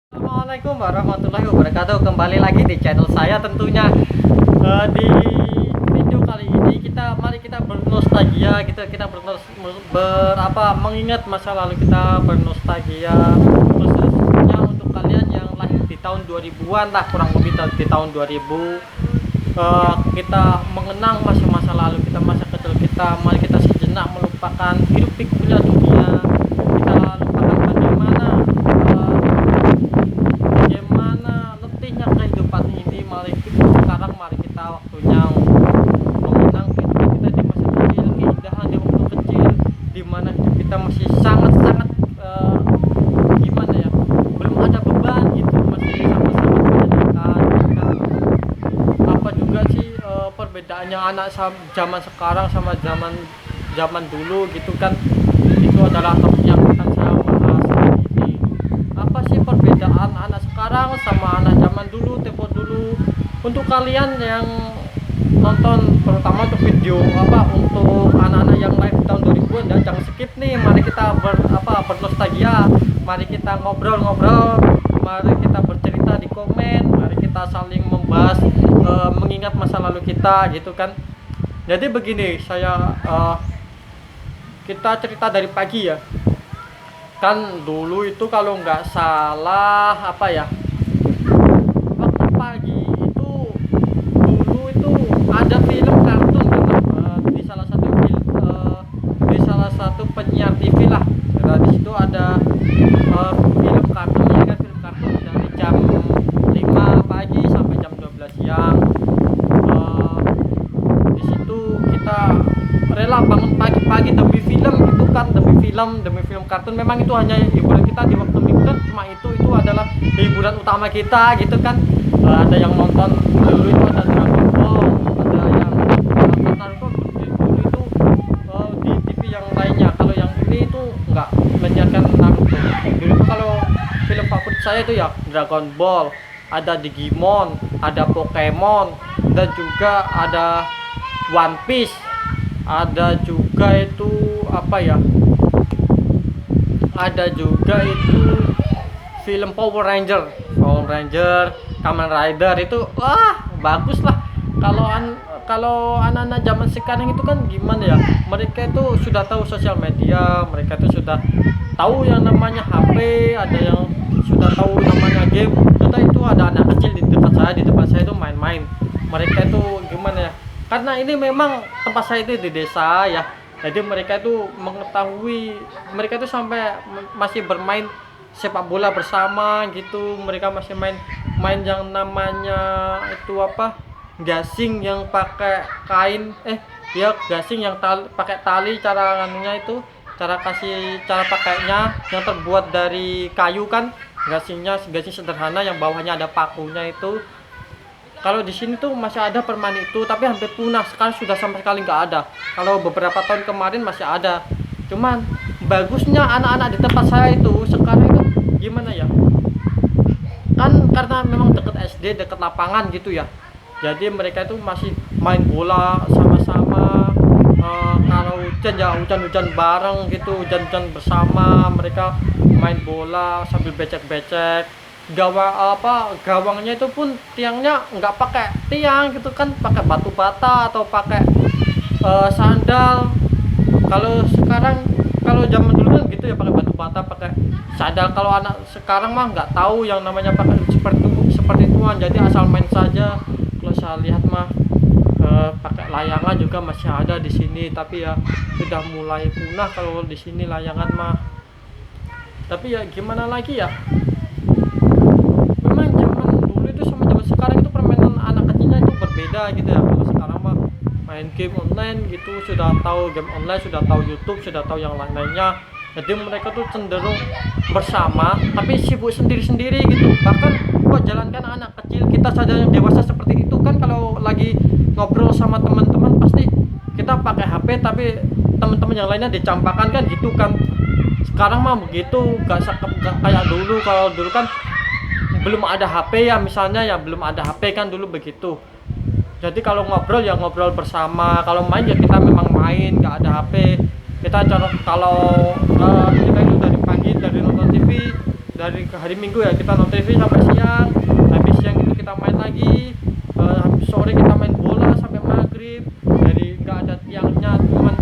Assalamualaikum warahmatullahi wabarakatuh. Kembali lagi di channel saya tentunya. Di video kali ini mari kita bernostalgia, kita mengingat masa lalu, kita bernostalgia khususnya untuk kalian yang lahir di tahun 2000-an lah, kurang lebih di tahun 2000. Kita mengenang masa-masa lalu kita, masa kecil kita. Mari kita sejenak melupakan hiruk pikuknya dunia. Kita lupakan bagaimana letihnya kehidupan ini. Mari kita waktunya mengenang kehidupan kita di masa kecil, keindahan di waktu kecil, di mana hidup kita masih sangat-sangat gimana ya, belum ada beban gitu, masih sangat-sangat menyenangkan. Apa juga sih perbedaannya anak zaman sekarang sama zaman dulu gitu kan? Itu adalah topik yang akan saya bahas hari ini. Apa sih perbedaan anak sekarang sama anak zaman dulu, tempo dulu? Untuk kalian yang nonton, terutama untuk video untuk anak-anak yang lahir di tahun 2000-an, dan jangan skip nih. Mari kita bernostalgia, mari kita ngobrol-ngobrol, mari kita bercerita di komen, mari kita saling membahas, mengingat masa lalu kita gitu kan. Jadi begini, kita cerita dari pagi ya. Kan dulu itu kalau nggak salah waktu pagi itu, dulu itu ada film kartun gitu, di salah satu penyiar TV lah. Nah, di situ ada film kartun, ya kan, film kartun dari jam 5 pagi sampai jam 12 siang. Di situ kita rela bangun pagi-pagi demi film itu kan, demi film kartun. Memang itu hanya hiburan kita di waktu minggu kan, cuma itu adalah hiburan utama kita gitu kan. Ada yang nonton dulu itu ada Dragon Ball, ada yang Naruto dulu itu di TV yang lainnya. Kalau yang ini itu nggak menyiarkan Naruto. Dulu itu kalau film favorit saya itu ya Dragon Ball, ada Digimon, ada Pokemon, dan juga ada One Piece, ada juga itu ada juga itu film Power Ranger, Kamen Rider. Itu bagus lah. Kalau anak-anak zaman sekarang itu kan gimana ya, mereka itu sudah tahu sosial media, mereka itu sudah tahu yang namanya HP, ada yang sudah tahu namanya game. Sudah itu ada anak kecil di depan saya itu main-main. Mereka itu gimana ya, karena ini memang tempat saya itu di desa ya, jadi mereka itu mengetahui, mereka itu sampai masih bermain sepak bola bersama gitu. Mereka masih main yang namanya itu gasing yang pakai kain, gasing yang pakai tali. Cara anunya itu, cara pakainya yang terbuat dari kayu kan, gasing sederhana yang bawahnya ada pakunya itu. Kalau di sini tuh masih ada permainan itu, tapi hampir punah sekarang, sudah sama sekali nggak ada. Kalau beberapa tahun kemarin masih ada. Cuman bagusnya anak-anak di tempat saya itu sekarang itu gimana ya, kan karena memang deket SD, deket lapangan gitu ya, jadi mereka itu masih main bola sama-sama. Kalau hujan ya hujan-hujan bareng gitu, hujan-hujan bersama. Mereka main bola sambil becek-becek. Gawangnya itu pun tiangnya nggak pakai tiang gitu kan, pakai batu bata atau pakai sandal. Kalau sekarang, kalau zaman dulu kan gitu ya, pakai batu bata, pakai sandal. Kalau anak sekarang mah nggak tahu yang namanya pakai seperti ituan, jadi asal main saja. Kalau saya lihat mah pakai layangan juga masih ada di sini, tapi ya sudah mulai punah kalau di sini layangan mah. Tapi ya gimana lagi ya, memang zaman dulu itu sama zaman sekarang itu permainan anak kecilnya itu berbeda gitu ya. Kalau sekarang mah main game online gitu, sudah tahu game online, sudah tahu YouTube, sudah tahu yang lain-lainnya. Jadi mereka tuh cenderung bersama tapi sibuk sendiri-sendiri gitu. Bahkan kok jalankan anak kecil, kita saja yang dewasa seperti itu kan, kalau lagi ngobrol sama teman-teman pasti kita pakai HP, tapi teman-teman yang lainnya dicampakkan kan gitu kan. Sekarang mah begitu, gak kayak dulu. Kalau dulu kan belum ada HP ya, misalnya ya belum ada HP kan dulu begitu. Jadi kalau ngobrol ya ngobrol bersama, kalau main ya kita memang main, nggak ada HP. Kita kalau kita itu dari pagi, dari nonton TV dari hari Minggu ya kita nonton TV sampai siang, habis siang itu kita main lagi, habis sore kita main bola sampai maghrib. Jadi nggak ada tiangnya, cuman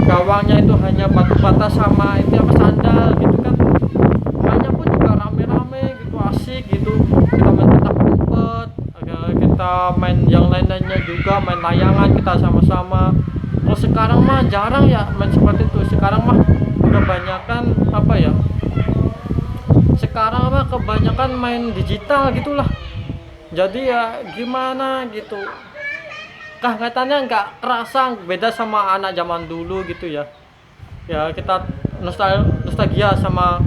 gawangnya itu hanya batu bata sama itu apa sandal gitu kan. Mainnya pun juga rame-rame gitu, asik gitu. Kita main petak umpet, kita main yang lain-lainnya juga, main layangan kita sama-sama. Kalau sekarang mah jarang ya main seperti itu. Sekarang mah kebanyakan apa ya? Sekarang mah kebanyakan main digital gitulah. Jadi ya gimana gitu. Kelihatannya nggak kerasa beda sama anak zaman dulu gitu ya. Ya kita nostalgia sama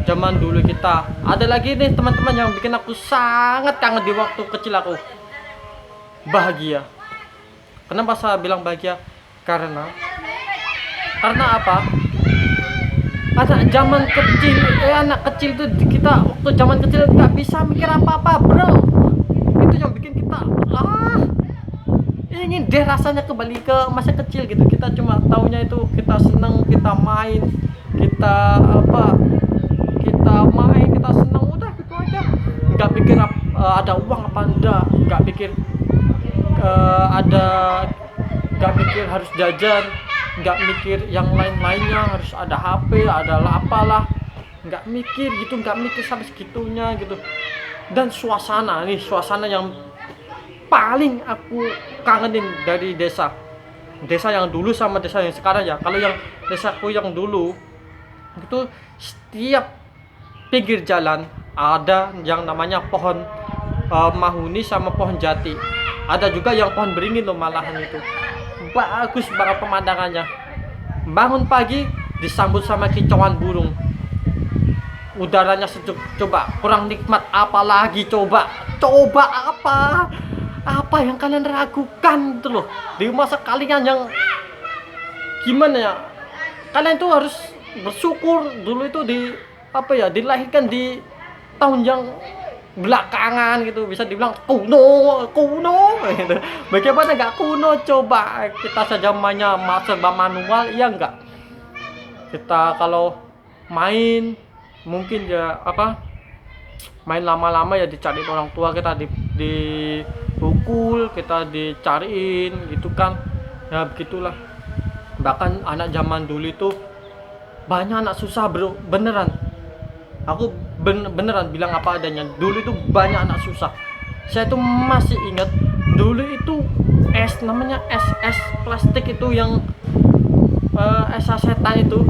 zaman dulu kita. Ada lagi nih teman-teman yang bikin aku sangat kangen di waktu kecil aku. Bahagia. Kenapa saya bilang bahagia? Karena apa? Anak kecil tuh kita waktu zaman kecil nggak bisa mikir apa-apa, bro. Itu yang bikin kita ingin deh rasanya kembali ke masa kecil gitu. Kita cuma taunya itu kita seneng, kita main, kita seneng, udah gitu aja. Nggak pikir ada uang apa enggak, nggak pikir nggak mikir harus jajan, nggak mikir yang lain-lainnya harus ada HP, ada apalah, nggak mikir gitu, nggak mikir sampai segitunya gitu. Dan suasana yang paling aku kangenin dari desa yang dulu sama desa yang sekarang ya. Kalau yang desaku yang dulu itu setiap pinggir jalan ada yang namanya pohon mahuni sama pohon jati. Ada juga yang pohon beringin loh, malahan itu bagus banget pemandangannya. Bangun pagi disambut sama kicauan burung, udaranya sejuk. Coba kurang nikmat apa lagi? Coba apa yang kalian ragukan itu loh di masa kalian yang gimana ya? Kalian tuh harus bersyukur dulu itu dilahirkan di tahun yang belakangan gitu, bisa dibilang kuno gitu. Bagaimana nggak kuno? Coba kita saja mainnya serba manual, iya nggak? Kita kalau main mungkin ya main lama-lama ya dicari orang tua kita, dipukul, kita dicariin gitu kan ya, begitulah. Bahkan anak zaman dulu itu banyak anak susah, bro, beneran. Aku beneran bilang apa adanya. Dulu itu banyak anak susah. Saya tuh masih ingat dulu itu namanya es plastik itu yang es sasetan itu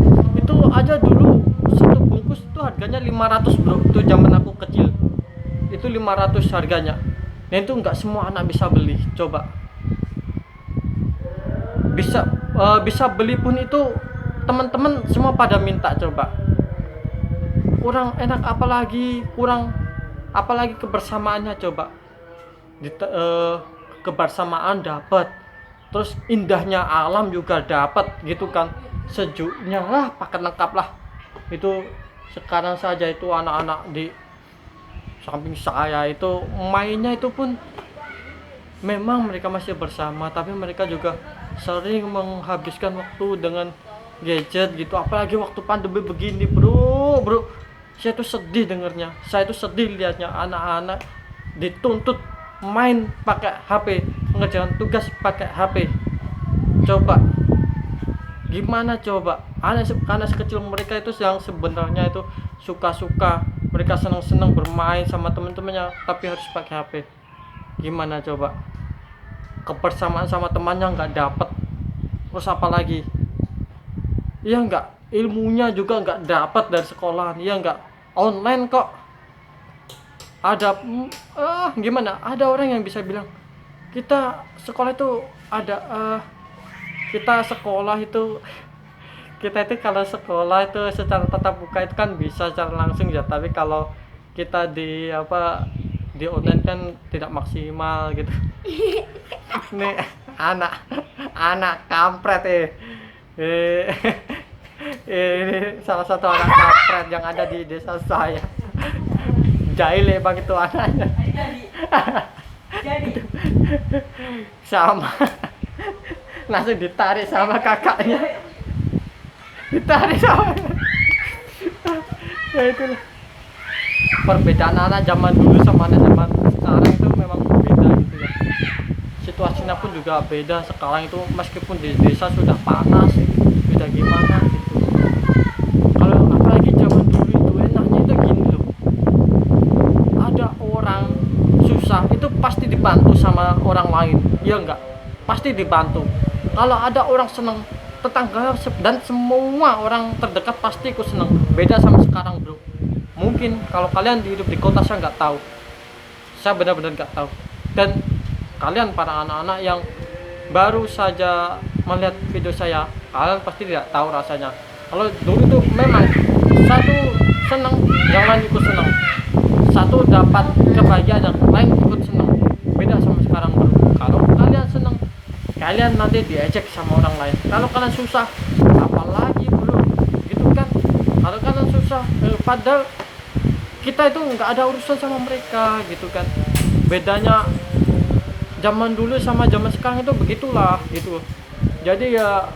aja dulu satu bungkus itu harganya 500, bro. Itu zaman aku kecil. Itu 500 harganya. Dan itu nggak semua anak bisa beli. Coba. Bisa beli pun itu teman-teman semua pada minta. Coba. Kurang enak apalagi kebersamaannya. Coba kebersamaan dapat, terus indahnya alam juga dapat gitu kan, sejuknya lah, paket lengkap lah. Itu sekarang saja itu anak-anak di samping saya itu mainnya itu pun memang mereka masih bersama, tapi mereka juga sering menghabiskan waktu dengan gadget gitu. Apalagi waktu pandemi begini, bro. Saya tuh sedih dengernya, saya tuh sedih lihatnya anak-anak dituntut main pakai HP, mengerjakan tugas pakai HP. Coba gimana coba? Anak sekecil mereka itu yang sebenarnya itu suka-suka, mereka senang-senang bermain sama teman-temannya, tapi harus pakai HP. Gimana coba? Kebersamaan sama temannya nggak dapet. Terus apa lagi? Iya nggak? Ilmunya juga nggak dapat dari sekolahan, iya nggak? Online kok. Ada gimana? Ada orang yang bisa bilang kita sekolah itu kalau sekolah itu secara tatap muka itu kan bisa secara langsung ya, tapi kalau kita di online kan tidak maksimal gitu. Nih anak kampret ini salah satu anak kampret yang ada di desa saya. Jahil bang itu anaknya. Jadi sama langsung ditarik sama kakaknya, Ya itulah perbedaan anak zaman dulu sama anak zaman sekarang itu memang berbeda gitu ya. Situasinya pun juga beda. Sekarang itu meskipun di desa sudah panas, beda gimana gitu. Kalau apalagi zaman dulu itu enaknya itu gini loh, ada orang susah itu pasti dibantu sama orang lain, ya enggak, pasti dibantu. Kalau ada orang seneng, tetangga dan semua orang terdekat pasti ikut seneng. Beda sama sekarang bro. Mungkin kalau kalian hidup di kota saya nggak tahu, saya benar-benar nggak tahu. Dan kalian para anak-anak yang baru saja melihat video saya, kalian pasti tidak tahu rasanya. Kalau dulu tuh memang satu seneng, yang lain ikut seneng. Satu dapat kebahagiaan, yang lain ikut seneng. Beda sama sekarang bro. Kalau kalian seneng, kalian nanti diejek sama orang lain. Kalau kalian susah, apalagi bro, gitu kan. Kalau kalian susah, padahal kita itu nggak ada urusan sama mereka gitu kan. Bedanya zaman dulu sama zaman sekarang itu begitulah gitu. Jadi ya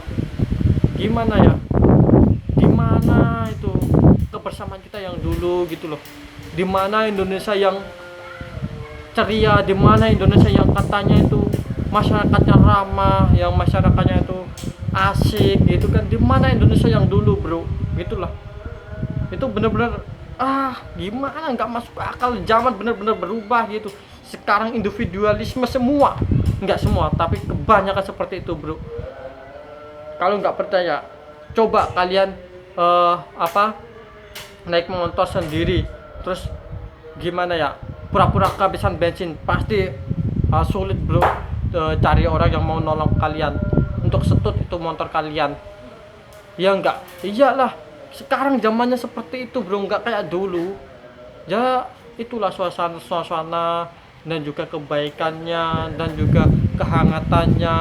gimana ya, dimana itu kebersamaan kita yang dulu gitu loh, dimana Indonesia yang ceria, dimana Indonesia yang katanya itu masyarakatnya ramah, yang masyarakatnya itu asik gitu kan. Dimana Indonesia yang dulu bro, gitulah. Itu bener-bener gimana, nggak masuk akal. Zaman bener-bener berubah gitu. Sekarang individualisme semua, nggak semua tapi kebanyakan seperti itu bro. Kalau nggak percaya, coba kalian naik motor sendiri, terus gimana ya, pura-pura kehabisan bensin, pasti sulit bro cari orang yang mau nolong kalian untuk setut itu motor kalian, ya enggak? Iyalah, sekarang zamannya seperti itu bro, nggak kayak dulu ya. Itulah suasana dan juga kebaikannya dan juga kehangatannya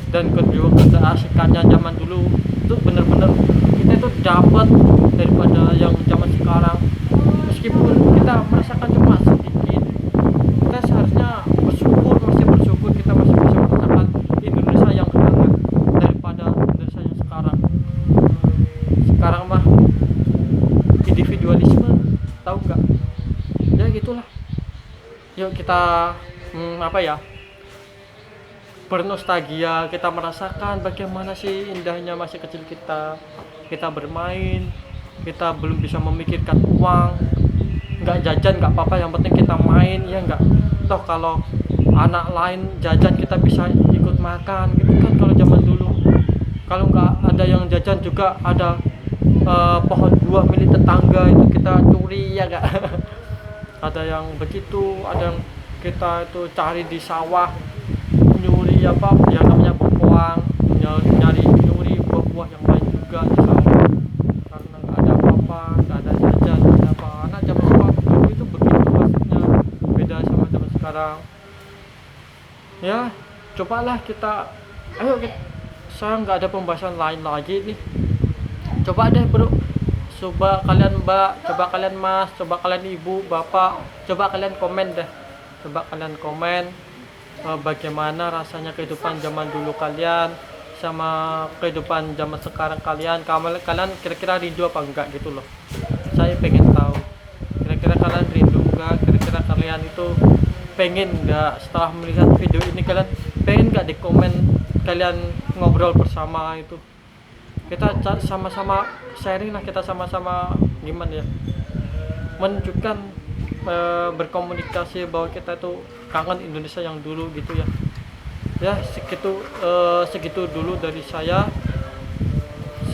dan kedua keasikannya zaman dulu itu bener-bener kita itu dapat daripada yang zaman sekarang. Meskipun kita merasakan cuma sedikit, kita seharusnya bersyukur, masih bersyukur kita masih bisa merasakan Indonesia yang hangat daripada Indonesia yang sekarang. Sekarang mah individualisme, tahu nggak? Ya gitulah. Yuk kita bernostalgia, kita merasakan bagaimana sih indahnya masa kecil kita. Kita bermain, kita belum bisa memikirkan uang, nggak jajan nggak apa-apa, yang penting kita main, ya nggak. Toh kalau anak lain jajan kita bisa ikut makan gitu kan. Kalau zaman dulu, kalau nggak ada yang jajan juga ada pohon buah milik tetangga itu kita curi, ya nggak. Ada yang begitu, ada yang kita itu cari di sawah, nyuri apa yang namanya bengkoang, nyuri buah-buah yang lain juga di sawah, karena nggak ada apa-apa, nggak ada jajan, nggak ada apa. Anak zaman dulu itu begitu maksudnya, beda sama zaman sekarang. Ya cobalah kita, saya nggak ada pembahasan lain lagi nih. Coba deh bro, coba kalian mbak, coba kalian mas, coba kalian ibu, bapak, coba kalian komen deh. Coba kalian komen bagaimana rasanya kehidupan zaman dulu kalian sama kehidupan zaman sekarang kalian. Kalian kira-kira rindu apa enggak gitu loh. Saya pengen tahu. Kira-kira kalian rindu enggak? Kira-kira kalian itu pengen enggak setelah melihat video ini, kalian pengen enggak di komen kalian ngobrol bersama itu. Kita sama-sama sharing lah, kita sama-sama gimana ya, menunjukkan berkomunikasi bahwa kita itu kangen Indonesia yang dulu gitu ya. Ya segitu dulu dari saya.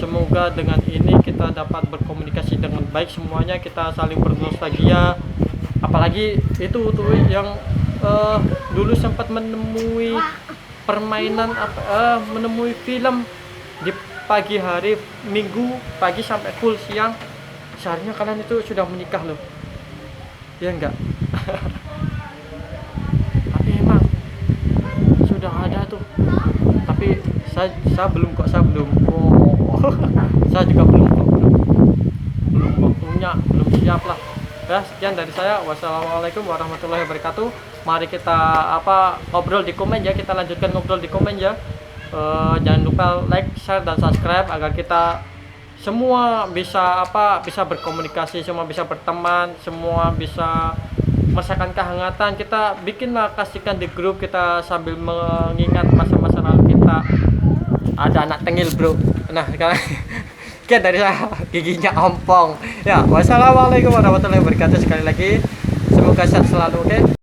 Semoga dengan ini kita dapat berkomunikasi dengan baik semuanya, kita saling bernostalgia. Apalagi itu tuh yang dulu sempat menemui permainan menemui film di pagi hari, minggu pagi sampai full siang. Seharusnya kalian itu sudah menikah loh, ya enggak? Tapi emang sudah ada tuh, tapi saya belum kok, saya belum saya juga belum waktunya, belum siap lah ya. Sekian dari saya, wassalamualaikum warahmatullahi wabarakatuh. Mari kita ngobrol di komen ya, kita lanjutkan ngobrol di komen ya. Jangan lupa like, share, dan subscribe agar kita semua bisa bisa berkomunikasi, semua bisa berteman, semua bisa merasakan kehangatan. Kita bikinlah, kasihkan di grup kita sambil mengingat masa-masa lalu kita. Ada anak tengil bro, nah sekarang sekian dari saya, giginya ompong ya. Wassalamualaikum warahmatullahi wabarakatuh. Sekali lagi semoga sehat selalu, oke.